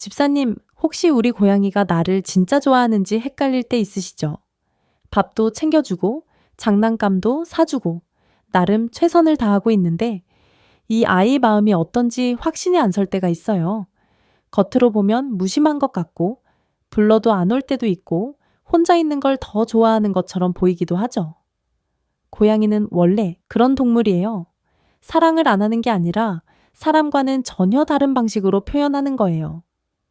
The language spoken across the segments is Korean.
집사님, 혹시 우리 고양이가 나를 진짜 좋아하는지 헷갈릴 때 있으시죠? 밥도 챙겨주고, 장난감도 사주고, 나름 최선을 다하고 있는데, 이 아이 마음이 어떤지 확신이 안 설 때가 있어요. 겉으로 보면 무심한 것 같고, 불러도 안 올 때도 있고, 혼자 있는 걸 더 좋아하는 것처럼 보이기도 하죠. 고양이는 원래 그런 동물이에요. 사랑을 안 하는 게 아니라 사람과는 전혀 다른 방식으로 표현하는 거예요.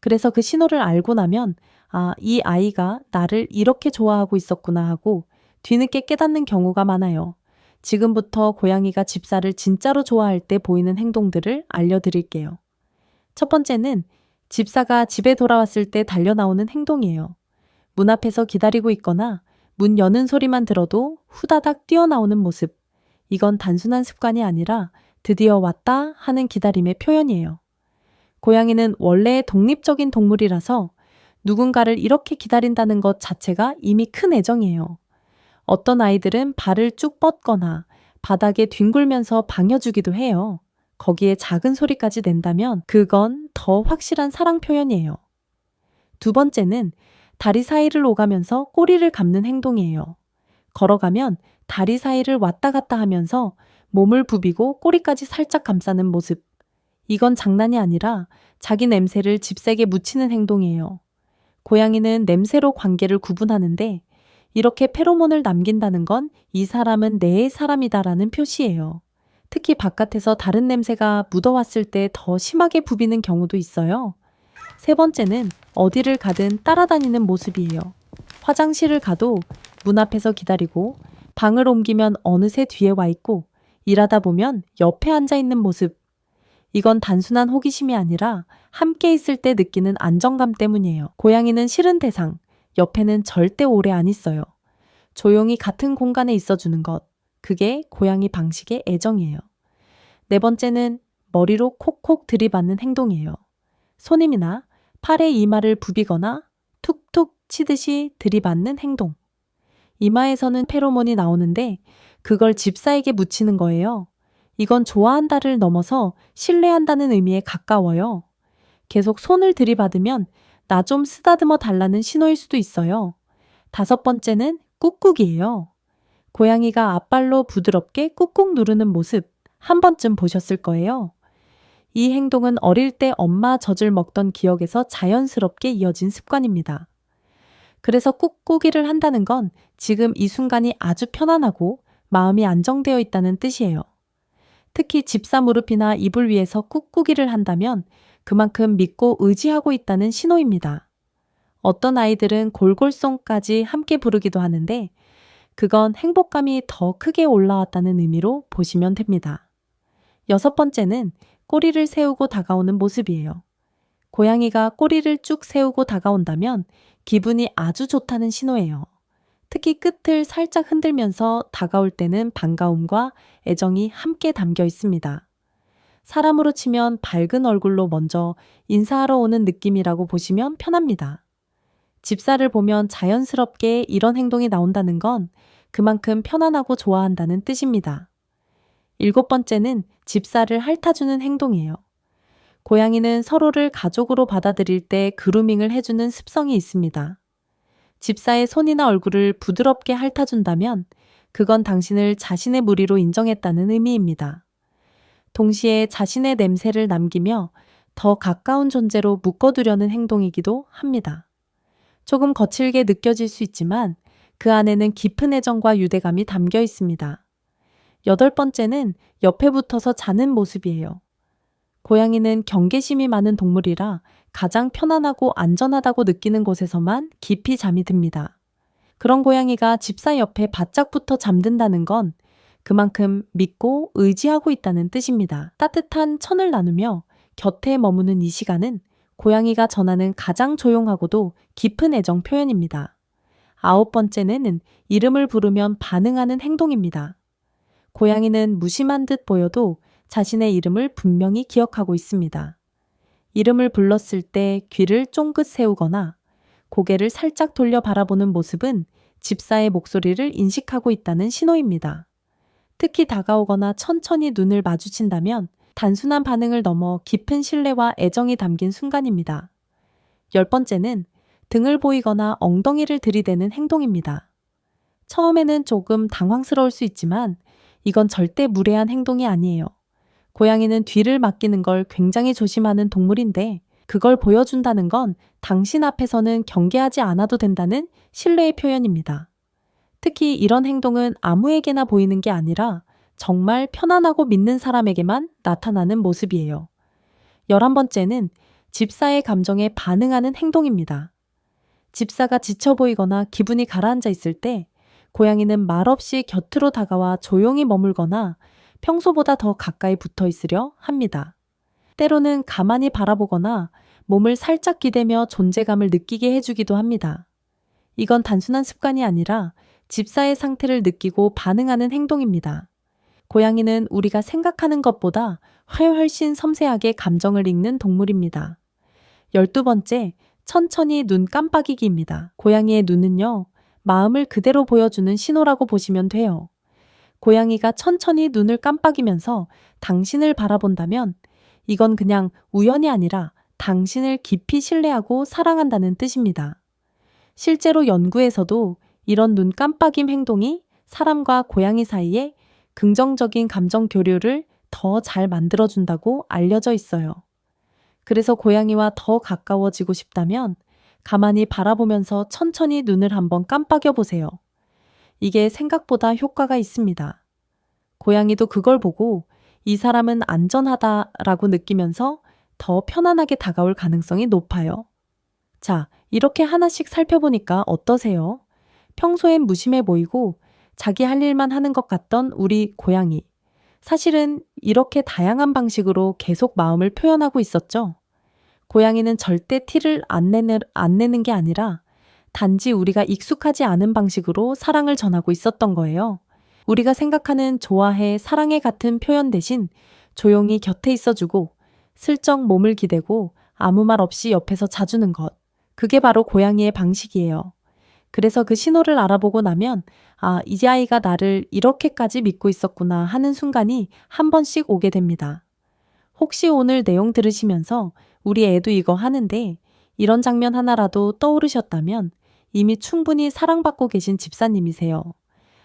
그래서 그 신호를 알고 나면, 아, 이 아이가 나를 이렇게 좋아하고 있었구나 하고 뒤늦게 깨닫는 경우가 많아요. 지금부터 고양이가 집사를 진짜로 좋아할 때 보이는 행동들을 알려드릴게요. 첫 번째는 집사가 집에 돌아왔을 때 달려 나오는 행동이에요. 문 앞에서 기다리고 있거나 문 여는 소리만 들어도 후다닥 뛰어나오는 모습. 이건 단순한 습관이 아니라 드디어 왔다 하는 기다림의 표현이에요. 고양이는 원래 독립적인 동물이라서 누군가를 이렇게 기다린다는 것 자체가 이미 큰 애정이에요. 어떤 아이들은 발을 쭉 뻗거나 바닥에 뒹굴면서 방여주기도 해요. 거기에 작은 소리까지 낸다면 그건 더 확실한 사랑 표현이에요. 두 번째는 다리 사이를 오가면서 꼬리를 감는 행동이에요. 걸어가면 다리 사이를 왔다 갔다 하면서 몸을 부비고 꼬리까지 살짝 감싸는 모습. 이건 장난이 아니라 자기 냄새를 집색에 묻히는 행동이에요. 고양이는 냄새로 관계를 구분하는데 이렇게 페로몬을 남긴다는 건 이 사람은 내 사람이다라는 표시예요. 특히 바깥에서 다른 냄새가 묻어왔을 때 더 심하게 부비는 경우도 있어요. 세 번째는 어디를 가든 따라다니는 모습이에요. 화장실을 가도 문 앞에서 기다리고 방을 옮기면 어느새 뒤에 와 있고 일하다 보면 옆에 앉아 있는 모습. 이건 단순한 호기심이 아니라 함께 있을 때 느끼는 안정감 때문이에요. 고양이는 싫은 대상, 옆에는 절대 오래 안 있어요. 조용히 같은 공간에 있어주는 것. 그게 고양이 방식의 애정이에요. 네 번째는 머리로 콕콕 들이받는 행동이에요. 손님이나 팔에 이마를 부비거나 툭툭 치듯이 들이받는 행동. 이마에서는 페로몬이 나오는데 그걸 집사에게 묻히는 거예요. 이건 좋아한다를 넘어서 신뢰한다는 의미에 가까워요. 계속 손을 들이받으면 나 좀 쓰다듬어 달라는 신호일 수도 있어요. 다섯 번째는 꾹꾹이에요. 고양이가 앞발로 부드럽게 꾹꾹 누르는 모습 한 번쯤 보셨을 거예요. 이 행동은 어릴 때 엄마 젖을 먹던 기억에서 자연스럽게 이어진 습관입니다. 그래서 꾹꾹이를 한다는 건 지금 이 순간이 아주 편안하고 마음이 안정되어 있다는 뜻이에요. 특히 집사 무릎이나 이불 위에서 꾹꾹이를 한다면 그만큼 믿고 의지하고 있다는 신호입니다. 어떤 아이들은 골골송까지 함께 부르기도 하는데 그건 행복감이 더 크게 올라왔다는 의미로 보시면 됩니다. 여섯 번째는 꼬리를 세우고 다가오는 모습이에요. 고양이가 꼬리를 쭉 세우고 다가온다면 기분이 아주 좋다는 신호예요. 특히 끝을 살짝 흔들면서 다가올 때는 반가움과 애정이 함께 담겨 있습니다. 사람으로 치면 밝은 얼굴로 먼저 인사하러 오는 느낌이라고 보시면 편합니다. 집사를 보면 자연스럽게 이런 행동이 나온다는 건 그만큼 편안하고 좋아한다는 뜻입니다. 일곱 번째는 집사를 핥아주는 행동이에요. 고양이는 서로를 가족으로 받아들일 때 그루밍을 해주는 습성이 있습니다. 집사의 손이나 얼굴을 부드럽게 핥아준다면 그건 당신을 자신의 무리로 인정했다는 의미입니다. 동시에 자신의 냄새를 남기며 더 가까운 존재로 묶어두려는 행동이기도 합니다. 조금 거칠게 느껴질 수 있지만 그 안에는 깊은 애정과 유대감이 담겨 있습니다. 여덟 번째는 옆에 붙어서 자는 모습이에요. 고양이는 경계심이 많은 동물이라 가장 편안하고 안전하다고 느끼는 곳에서만 깊이 잠이 듭니다. 그런 고양이가 집사 옆에 바짝 붙어 잠든다는 건 그만큼 믿고 의지하고 있다는 뜻입니다. 따뜻한 천을 나누며 곁에 머무는 이 시간은 고양이가 전하는 가장 조용하고도 깊은 애정 표현입니다. 아홉 번째는 이름을 부르면 반응하는 행동입니다. 고양이는 무심한 듯 보여도 자신의 이름을 분명히 기억하고 있습니다. 이름을 불렀을 때 귀를 쫑긋 세우거나 고개를 살짝 돌려 바라보는 모습은 집사의 목소리를 인식하고 있다는 신호입니다. 특히 다가오거나 천천히 눈을 마주친다면 단순한 반응을 넘어 깊은 신뢰와 애정이 담긴 순간입니다. 10번째는 등을 보이거나 엉덩이를 들이대는 행동입니다. 처음에는 조금 당황스러울 수 있지만 이건 절대 무례한 행동이 아니에요. 고양이는 뒤를 맡기는 걸 굉장히 조심하는 동물인데 그걸 보여준다는 건 당신 앞에서는 경계하지 않아도 된다는 신뢰의 표현입니다. 특히 이런 행동은 아무에게나 보이는 게 아니라 정말 편안하고 믿는 사람에게만 나타나는 모습이에요. 11번째는 집사의 감정에 반응하는 행동입니다. 집사가 지쳐 보이거나 기분이 가라앉아 있을 때 고양이는 말없이 곁으로 다가와 조용히 머물거나 평소보다 더 가까이 붙어 있으려 합니다. 때로는 가만히 바라보거나 몸을 살짝 기대며 존재감을 느끼게 해주기도 합니다. 이건 단순한 습관이 아니라 집사의 상태를 느끼고 반응하는 행동입니다. 고양이는 우리가 생각하는 것보다 훨씬 섬세하게 감정을 읽는 동물입니다. 12번째, 천천히 눈 깜빡이기입니다. 고양이의 눈은요, 마음을 그대로 보여주는 신호라고 보시면 돼요. 고양이가 천천히 눈을 깜빡이면서 당신을 바라본다면 이건 그냥 우연이 아니라 당신을 깊이 신뢰하고 사랑한다는 뜻입니다. 실제로 연구에서도 이런 눈 깜빡임 행동이 사람과 고양이 사이에 긍정적인 감정 교류를 더 잘 만들어준다고 알려져 있어요. 그래서 고양이와 더 가까워지고 싶다면 가만히 바라보면서 천천히 눈을 한번 깜빡여 보세요. 이게 생각보다 효과가 있습니다. 고양이도 그걸 보고 이 사람은 안전하다라고 느끼면서 더 편안하게 다가올 가능성이 높아요. 자, 이렇게 하나씩 살펴보니까 어떠세요? 평소엔 무심해 보이고 자기 할 일만 하는 것 같던 우리 고양이. 사실은 이렇게 다양한 방식으로 계속 마음을 표현하고 있었죠. 고양이는 절대 티를 안 내는 게 아니라 단지 우리가 익숙하지 않은 방식으로 사랑을 전하고 있었던 거예요. 우리가 생각하는 좋아해, 사랑해 같은 표현 대신 조용히 곁에 있어주고 슬쩍 몸을 기대고 아무 말 없이 옆에서 자주는 것. 그게 바로 고양이의 방식이에요. 그래서 그 신호를 알아보고 나면 이 아이가 나를 이렇게까지 믿고 있었구나 하는 순간이 한 번씩 오게 됩니다. 혹시 오늘 내용 들으시면서 우리 애도 이거 하는데 이런 장면 하나라도 떠오르셨다면 이미 충분히 사랑받고 계신 집사님이세요.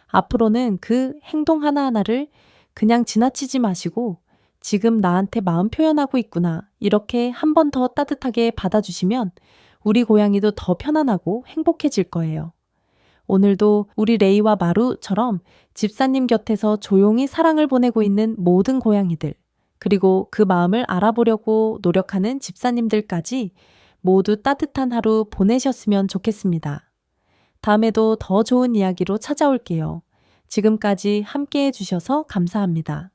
앞으로는 그 행동 하나하나를 그냥 지나치지 마시고 지금 나한테 마음 표현하고 있구나 이렇게 한 번 더 따뜻하게 받아주시면 우리 고양이도 더 편안하고 행복해질 거예요. 오늘도 우리 레이와 마루처럼 집사님 곁에서 조용히 사랑을 보내고 있는 모든 고양이들, 그리고 그 마음을 알아보려고 노력하는 집사님들까지 모두 따뜻한 하루 보내셨으면 좋겠습니다. 다음에도 더 좋은 이야기로 찾아올게요. 지금까지 함께 해주셔서 감사합니다.